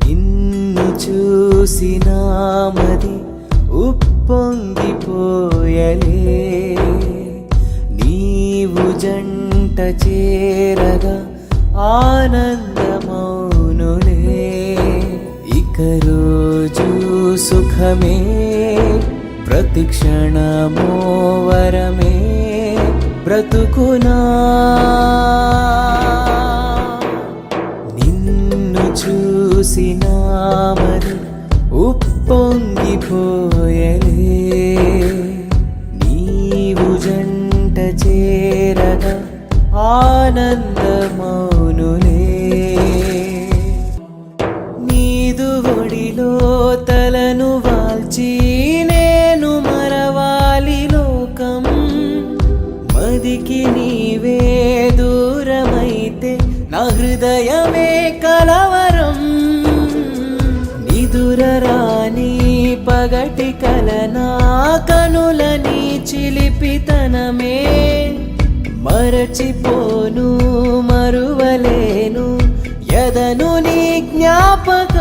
నిన్ను చూసినామది ఉప్పొంగిపోయలే, నీవు జంట చేరగా ఆనందమౌనులే. ఇక రోజు సుఖమే, ప్రతిక్షణమో వరమే బ్రతుకునా. నిన్ను చూసినామది ఉప్పొంగిపోయలే, నీవు జంట చేరగా ఆనందమౌనులే. నీదు ఒడిలో తలను వాల్చి నేను మరవాలి లోకం, మదికి నీవే దూరమైతే నా హృదయమే కలవరం. నిదురరాని పగటి కలనా కనులని చిలిపితనమే, మరచిపోను మరువలేను ఎదను నీ జ్ఞాపకం.